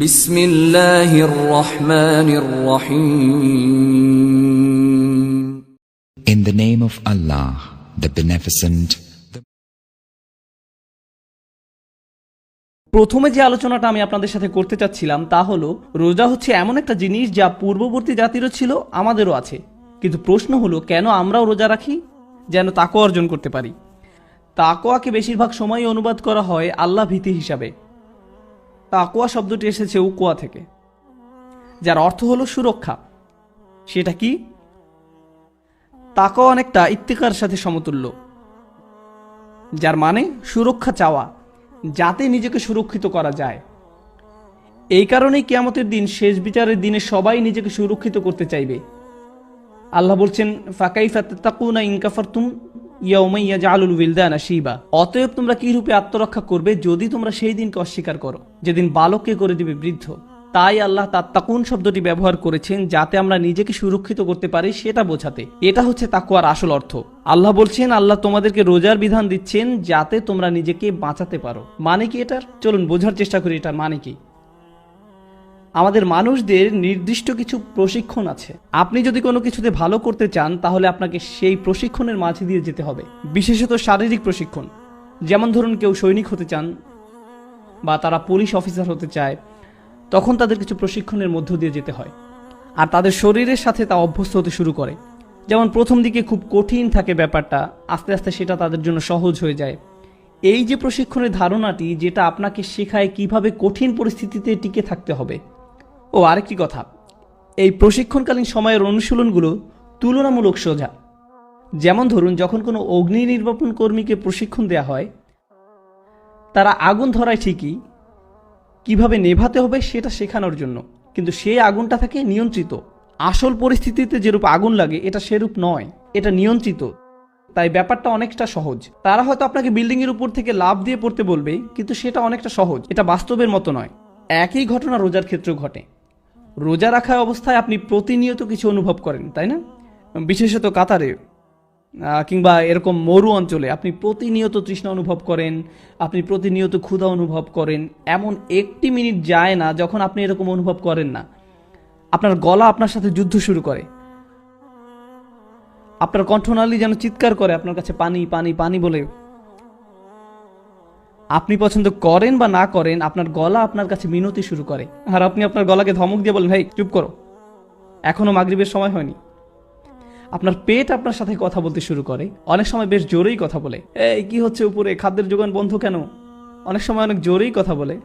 বিসমিল্লাহির রহমানির রহিম। In the name of Allah, the Beneficent. প্রথমে যে আলোচনাটা আমি আপনাদের সাথে করতে চাচ্ছিলাম তা হলো, রোজা হচ্ছে এমন একটা জিনিস যা পূর্ববর্তী জাতিরও ছিল, আমাদেরও আছে। কিন্তু প্রশ্ন হলো, কেন আমরাও রোজা রাখি? যেন তাকওয়া অর্জন করতে পারি। তাকওয়াকে বেশিরভাগ সময়ই অনুবাদ করা হয় আল্লাহ ভীতি হিসাবে। তাকওয়া শব্দটি এসেছে উকওয়া থেকে, যার অর্থ হলো সুরক্ষা। সেটা কি? তাকওয়া অনেকটা ইত্তিকার সাথে সমতুল্য, যার মানে সুরক্ষা চাওয়া, যাতে নিজেকে সুরক্ষিত করা যায়। এই কারণেই কিয়ামতের দিন, শেষ বিচারের দিনে সবাই নিজেকে সুরক্ষিত করতে চাইবে। আল্লাহ বলছেন, ফাকাইফা তাত্তাকুনা ইন কাফারতুম ইয়াউমা ইয়াজআলুল উইলদানা শিবা। অতএব তোমরা কি রূপে আত্মরক্ষা করবে যদি তোমরা সেই দিনকে অস্বীকার করো, যেদিন বালককে করে দিবে বৃদ্ধ। তাই আল্লাহ তাত্তাকুন শব্দটি ব্যবহার করেছেন, যাতে আমরা নিজেকে সুরক্ষিত করতে পারি সেটা বোঝাতে। এটা হচ্ছে তাকওয়ার আসল অর্থ। আল্লাহ বলছেন, আল্লাহ তোমাদেরকে রোজার বিধান দিচ্ছেন যাতে তোমরা নিজেকে বাঁচাতে পারো। মানে কি এটার? চলুন বোঝার চেষ্টা করি এটার মানে কি। আমাদের মানুষদের নির্দিষ্ট কিছু প্রশিক্ষণ আছে। আপনি যদি কোনো কিছুতে ভালো করতে চান, তাহলে আপনাকে সেই প্রশিক্ষণের মাঝে দিয়ে যেতে হবে। বিশেষত শারীরিক প্রশিক্ষণ। যেমন ধরুন, কেউ সৈনিক হতে চান বা তারা পুলিশ অফিসার হতে চায়, তখন তাদের কিছু প্রশিক্ষণের মধ্য দিয়ে যেতে হয়, আর তাদের শরীরের সাথে তা অভ্যস্ত হতে শুরু করে। যেমন প্রথম দিকে খুব কঠিন থাকে ব্যাপারটা, আস্তে আস্তে সেটা তাদের জন্য সহজ হয়ে যায়। এই যে প্রশিক্ষণের ধারণাটি, যেটা আপনাকে শেখায় কিভাবে কঠিন পরিস্থিতিতে টিকে থাকতে হবে। ও আরেকটি কথা, এই প্রশিক্ষণকালীন সময়ের অনুশীলনগুলো তুলনামূলক সোজা। যেমন ধরুন, যখন কোনো অগ্নি নির্বাপন কর্মীকে প্রশিক্ষণ দেওয়া হয়, তারা আগুন ধরায় ঠিকই, কিভাবে নেভাতে হবে সেটা শেখানোর জন্য, কিন্তু সেই আগুনটা থাকে নিয়ন্ত্রিত। আসল পরিস্থিতিতে যেরূপ আগুন লাগে, এটা সেরূপ নয়, এটা নিয়ন্ত্রিত। তাই ব্যাপারটা অনেকটা সহজ। তারা হয়তো আপনাকে বিল্ডিংয়ের উপর থেকে লাফ দিয়ে পড়তে বলবে, কিন্তু সেটা অনেকটা সহজ, এটা বাস্তবের মতো নয়। একই ঘটনা রোজার ক্ষেত্রেও ঘটে। রোজা রাখা অবস্থায় আপনি প্রতিনিয়ত কিছু অনুভব করেন, তাই না? বিশেষত কাতারে কিংবা এরকম মরু অঞ্চলে আপনি প্রতিনিয়ত তৃষ্ণা অনুভব করেন, আপনি প্রতিনিয়ত ক্ষুধা অনুভব করেন। এমন একটি মিনিট যায় না যখন আপনি এরকম অনুভব করেন না। আপনার গলা আপনার সাথে যুদ্ধ শুরু করে, আপনার কণ্ঠনালী যেন চিৎকার করে আপনার কাছে পানি পানি পানি বলে। আপনি পছন্দ করেন বা না করেন, আপনার গলা আপনার কাছে মিনতি শুরু করে, আর আপনি আপনার গলাকে ধমক দিয়ে বলেন, হেই চুপ করো, এখনো মাগরিবের সময় হয়নি। আপনার পেট আপনার সাথে কথা বলতে শুরু করে, অনেক সময় বেশ জোরেই কথা বলে, এই কি হচ্ছে উপরে, খাদ্যের যোগান বন্ধ কেন? অনেক সময় অনেক জোরেই কথা বলে,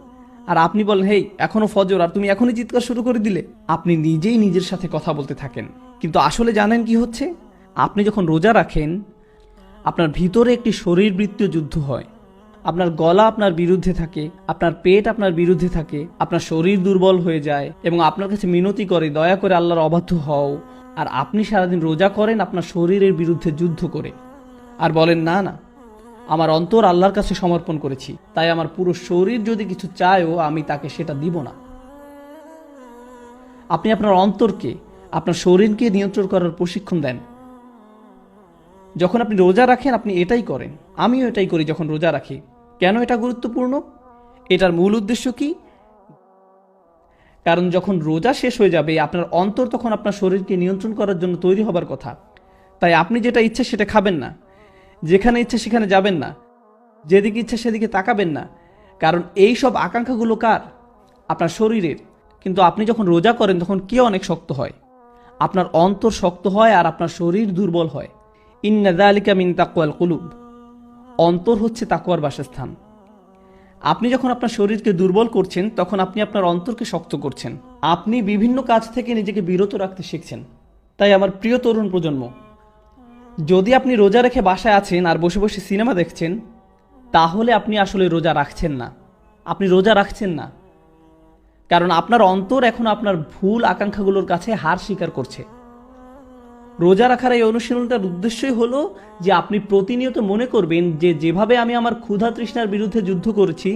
আর আপনি বলেন, হেই এখনো ফজর, আর তুমি এখনই চিৎকার শুরু করে দিলে। আপনি নিজেই নিজের সাথে কথা বলতে থাকেন। কিন্তু আসলে জানেন কি হচ্ছে? আপনি যখন রোজা রাখেন, আপনার ভিতরে একটি শরীরবৃত্তীয় যুদ্ধ হয়। আপনার গলা আপনার বিরুদ্ধে থাকে, আপনার পেট আপনার বিরুদ্ধে থাকে, আপনার শরীর দুর্বল হয়ে যায় এবং আপনার কাছে মিনতি করে, দয়া করে আল্লাহর অবাধ্য হও। আর আপনি সারাদিন রোজা করেন আপনার শরীরের বিরুদ্ধে যুদ্ধ করে, আর বলেন, না না, আমার অন্তর আল্লাহর কাছে সমর্পণ করেছি, তাই আমার পুরো শরীর যদি কিছু চায়ও, আমি তাকে সেটা দিব না। আপনি আপনার অন্তরকে, আপনার শরীরকে নিয়ন্ত্রণ করার প্রশিক্ষণ দেন। যখন আপনি রোজা রাখেন, আপনি এটাই করেন। আমিও এটাই করি যখন রোজা রাখি। কেন এটা গুরুত্বপূর্ণ? এটার মূল উদ্দেশ্য কি? কারণ যখন রোজা শেষ হয়ে যাবে, আপনার অন্তর তখন আপনার শরীরকে নিয়ন্ত্রণ করার জন্য তৈরি হবার কথা। তাই আপনি যেটা ইচ্ছে সেটা খাবেন না, যেখানে ইচ্ছে সেখানে যাবেন না, যেদিকে ইচ্ছে সেদিকে তাকাবেন না। কারণ এই সব আকাঙ্ক্ষাগুলো কার? আপনার শরীরের। কিন্তু আপনি যখন রোজা করেন, তখন কে অনেক শক্ত হয়? আপনার অন্তর শক্ত হয় আর আপনার শরীর দুর্বল হয়। ইন্না যালিকা মিন তাকওয়াল কুলুব। অন্তর হচ্ছে তাকওয়ার বাসস্থান। আপনি যখন আপনার শরীরকে দুর্বল করছেন, তখন আপনি আপনার অন্তরকে শক্ত করছেন। আপনি বিভিন্ন কাজ থেকে নিজেকে বিরত রাখতে শিখছেন। তাই আমার প্রিয় তরুণ প্রজন্ম, যদি আপনি রোজা রেখে বাসায় আছেন আর বসে বসে সিনেমা দেখছেন, তাহলে আপনি আসলে রোজা রাখছেন না। আপনি রোজা রাখছেন না, কারণ আপনার অন্তর এখন আপনার ভুল আকাঙ্ক্ষাগুলোর কাছে হার স্বীকার করছে। রোজা রাখার এই অনুশীলনটার উদ্দেশ্যই হলো যে আপনি প্রতিনিয়ত মনে করবেন যে যেভাবে আমি আমার ক্ষুধা তৃষ্ণার বিরুদ্ধে যুদ্ধ করেছি,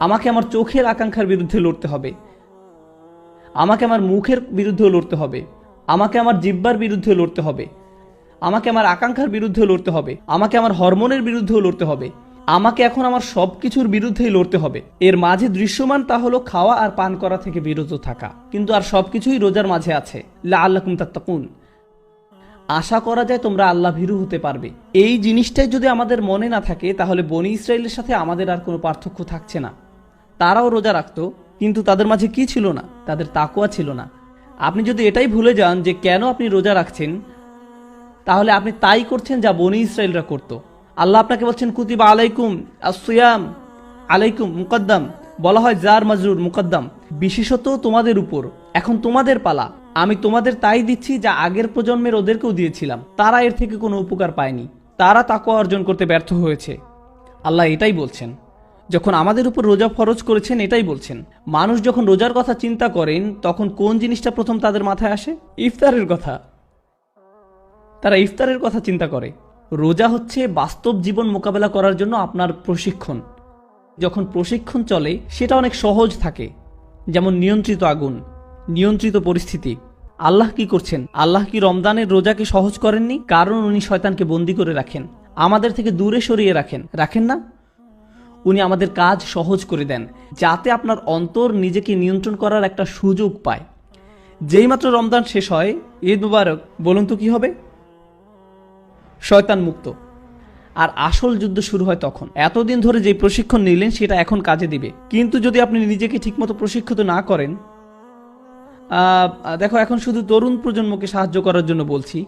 আমাকে আমার চোখের আকাঙ্ক্ষার বিরুদ্ধে লড়তে হবে, আমাকে আমার মুখের বিরুদ্ধেও লড়তে হবে, আমাকে আমার জিহ্বার বিরুদ্ধে লড়তে হবে, আমাকে আমার আকাঙ্ক্ষার বিরুদ্ধে লড়তে হবে, আমাকে আমার হরমোনের বিরুদ্ধেও লড়তে হবে। আমাকে এখন আমার সব কিছুর বিরুদ্ধেই লড়তে হবে। এর মাঝে দৃশ্যমান তা হলো খাওয়া আর পান করা থেকে বিরত থাকা, কিন্তু আর সবকিছুই রোজার মাঝে আছে। লাআল্লাকুম তাত্তাকুন, আশা করা যায় তোমরা আল্লাহ ভীরু হতে পারবে। এই জিনিসটাই যদি আমাদের মনে না থাকে তাহলে বনি ইসরায়েলের সাথে আমাদের আর কোনো পার্থক্য থাকছে না। তারাও রোজা রাখতো, কিন্তু তাদের মাঝে কি ছিল না? তাদের তাকওয়া ছিল না। আপনি যদি এটাই ভুলে যান যে কেন আপনি রোজা রাখছেন, তাহলে আপনি তাই করছেন যা বনি ইসরায়েলরা করত। আল্লাহ আপনাকে বলছেন কুতিবা আলাইকুম আসিয়াম, আলাইকুম মুকদ্দাম, বলা হয় জার মাজরুর মুকদ্দাম, বিশেষত তোমাদের উপর, এখন তোমাদের পালা। আমি তোমাদের তাই দিচ্ছি যা আগের প্রজন্মের ওদেরকেও দিয়েছিলাম। তারা এর থেকে কোনো উপকার পায়নি, তারা তাকওয়া অর্জন করতে ব্যর্থ হয়েছে। আল্লাহ এটাই বলছেন। যখন আমাদের উপর রোজা ফরজ করেছেন এটাই বলছেন। মানুষ যখন রোজার কথা চিন্তা করেন তখন কোন জিনিসটা প্রথম তাদের মাথায় আসে? ইফতারের কথা। তারা ইফতারের কথা চিন্তা করে। রোজা হচ্ছে বাস্তব জীবন মোকাবেলা করার জন্য আপনার প্রশিক্ষণ। যখন প্রশিক্ষণ চলে সেটা অনেক সহজ থাকে, যেমন নিয়ন্ত্রিত আগুন, নিয়ন্ত্রিত পরিস্থিতি। আল্লাহ কি করছেন? আল্লাহ কি রমজানের রোজাকে সহজ করেননি? কারণ উনি শয়তানকে বন্দী করে রাখেন, আমাদের থেকে দূরে সরিয়ে রাখেন না? উনি আমাদের কাজ সহজ করে দেন যাতে আপনার অন্তর নিজেকে নিয়ন্ত্রণ করার একটা সুযোগ পায়। যেই মাত্র রমজান শেষ হয়, ঈদ মুবারক, বলুন তো কি হবে? শয়তান মুক্ত। আর আসল যুদ্ধ শুরু হয় তখন। এতদিন ধরে যে প্রশিক্ষণ নিলেন সেটা এখন কাজে দিবে। কিন্তু যদি আপনি নিজেকে ঠিকমতো প্রশিক্ষিত না করেন, দেখো এখন শুধু তরুণ প্রজন্মকে সাহায্য করার জন্য বলছি,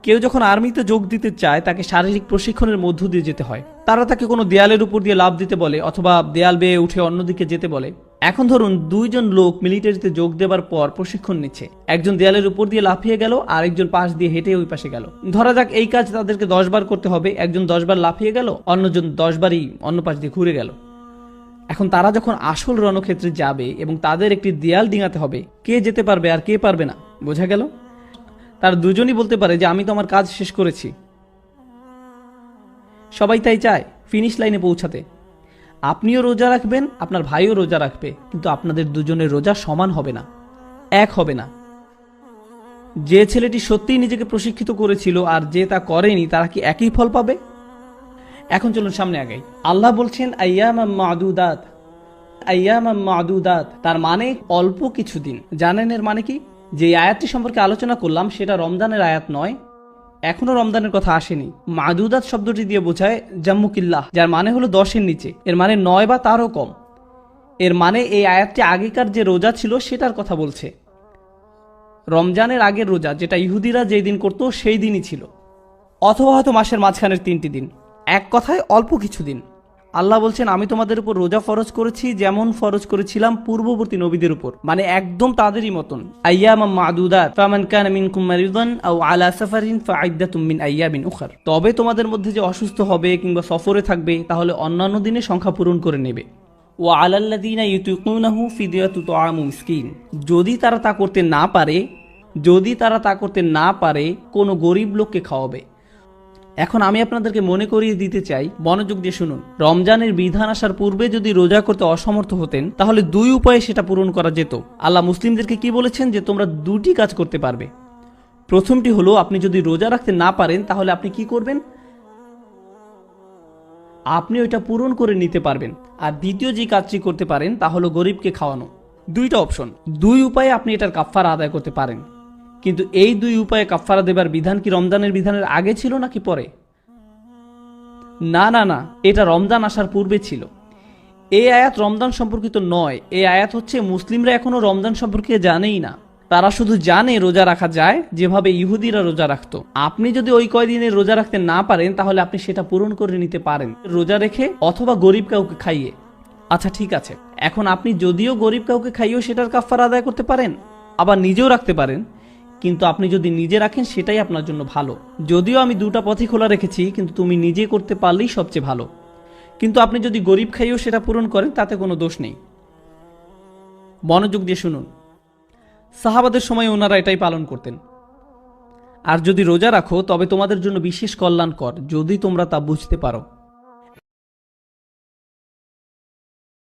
কেউ যখন আর্মিতে যোগ দিতে চায় তাকে শারীরিক প্রশিক্ষণের মধ্য দিয়ে যেতে হয়। তারা তাকে কোনো দেয়ালের উপর দিয়ে লাফ দিতে বলে অথবা দেয়াল বেয়ে উঠে অন্যদিকে যেতে বলে। এখন ধরুন দুইজন লোক মিলিটারিতে যোগ দেবার পর প্রশিক্ষণ নিচ্ছে, একজন দেয়ালের উপর দিয়ে লাফিয়ে গেল আর একজন পাশ দিয়ে হেঁটে ওই পাশে গেল। ধরা যাক এই কাজ তাদেরকে 10 বার করতে হবে। একজন 10 বার লাফিয়ে গেল, অন্যজন 10 বারই অন্য পাশ দিয়ে ঘুরে গেল। এখন তারা যখন আসল রণক্ষেত্রে যাবে এবং তাদের একটি দেয়াল ডিঙাতে হবে, কে যেতে পারবে আর কে পারবে না বোঝা গেল? তারা দুজনই বলতে পারে যে আমি তো আমার কাজ শেষ করেছি। সবাই তাই চায় ফিনিশ লাইনে পৌঁছাতে। আপনিও রোজা রাখবেন, আপনার ভাইও রোজা রাখবে, কিন্তু আপনাদের দুজনের রোজা সমান হবে না, এক হবে না। যে ছেলেটি সত্যিই নিজেকে প্রশিক্ষিত করেছিল আর যে তা করেনি, তারা কি একই ফল পাবে? এখন চলুন সামনে আগাই। আল্লাহ বলছেন আইয়ামাম মাদুদাত, আইয়ামাম মাদুদাত, তার মানে অল্প কিছুদিন। জানেন এর মানে কি? যে আয়াতটি সম্পর্কে আলোচনা করলাম সেটা রমজানের আয়াত নয়, এখনো রমজানের কথা আসেনি। মাদুদাত শব্দটি দিয়ে বোঝায় জাম্মুকিল্লাহ, যার মানে হলো 10-এর নিচে। এর মানে 9 বা তারও কম। এর মানে এই আয়াতটি আগেকার যে রোজা ছিল সেটার কথা বলছে। রমজানের আগের রোজা, যেটা ইহুদিরা যেই দিন করতো সেই দিনই ছিল, অথবা হয়তো মাসের মাঝখানের 3টি দিন। এক কথায় অল্প কিছুদিন। আল্লাহ বলছেন আমি তোমাদের উপর রোজা ফরজ করেছি যেমন ফরজ করেছিলাম পূর্ববর্তী নবীদের উপর, মানে একদম তাদেরই মতন। আইয়ামাম মাদুদাত, ফামান কানা মিনকুম মারিদান আও আলা সাফারিন ফাইদ্দাতুম মিন আইয়ামিন উখর। তবে তোমাদের মধ্যে যে অসুস্থ হবে কিংবা সফরে থাকবে তাহলে অন্যান্য দিনে সংখ্যা পূরণ করে নেবে। ওয়া আলাল্লাযিনা ইউতিকুনাহু ফিদিয়াতু তুআমু মিসকিন, যদি তারা তা করতে না পারে কোনো গরিব লোককে খাওয়াবে। এখন আমি আপনাদেরকে মনে করিয়ে দিতে চাই, মনোযোগ দিয়ে শুনুন। রমজানের বিধান আসার পূর্বে যদি রোজা করতে অসমর্থ হতেন তাহলে 2 উপায়ে সেটা পূরণ করা যেত। আল্লাহ মুসলিমদেরকে কি বলেছেন? যে তোমরা 2টি কাজ করতে পারবে। প্রথমটি হলো, আপনি যদি রোজা রাখতে না পারেন তাহলে আপনি কি করবেন? আপনি ওইটা পূরণ করে নিতে পারবেন। আর দ্বিতীয় যে কাজটি করতে পারেন তা হলো গরিবকে খাওয়ানো। 2টা অপশন, 2 উপায়ে আপনি এটার কাফারা আদায় করতে পারেন। কিন্তু এই 2 উপায়ে কাফারা দেবার বিধান কি রমজানের বিধানের আগে ছিল নাকি পরে? না, এটা রমজান আসার পূর্বে ছিল। এই আয়াত রমজান সম্পর্কিত নয়। এই আয়াত হচ্ছে মুসলিমরা এখনো রমজান সম্পর্কে জানেই না। তারা শুধু জানে রোজা রাখা যায় যেভাবে ইহুদিরা রোজা রাখতো। আপনি যদি ওই কয়দিনে রোজা রাখতে না পারেন তাহলে আপনি সেটা পূরণ করে নিতে পারেন রোজা রেখে অথবা গরিব কাউকে খাইয়ে। আচ্ছা ঠিক আছে, এখন আপনি যদিও গরিব কাউকে খাইয়েও সেটার কাফারা আদায় করতে পারেন, আবার নিজেও রাখতে পারেন। কিন্তু আপনি যদি নিজে রাখেন সেটাই আপনার জন্য ভালো। যদিও আমি 2টা পথই খোলা রেখেছি, কিন্তু তুমি নিজে করতে পারলেই সবচেয়ে ভালো। কিন্তু আপনি যদি গরিব খাইয়েও সেটা পূরণ করেন তাতে কোনো দোষ নেই। মনোযোগ দিয়ে শুনুন। সাহাবাদের সময় ওনারা এটাই পালন করতেন। আর যদি রোজা রাখো তবে তোমাদের জন্য বিশেষ কল্যাণকর, যদি তোমরা তা বুঝতে পারো।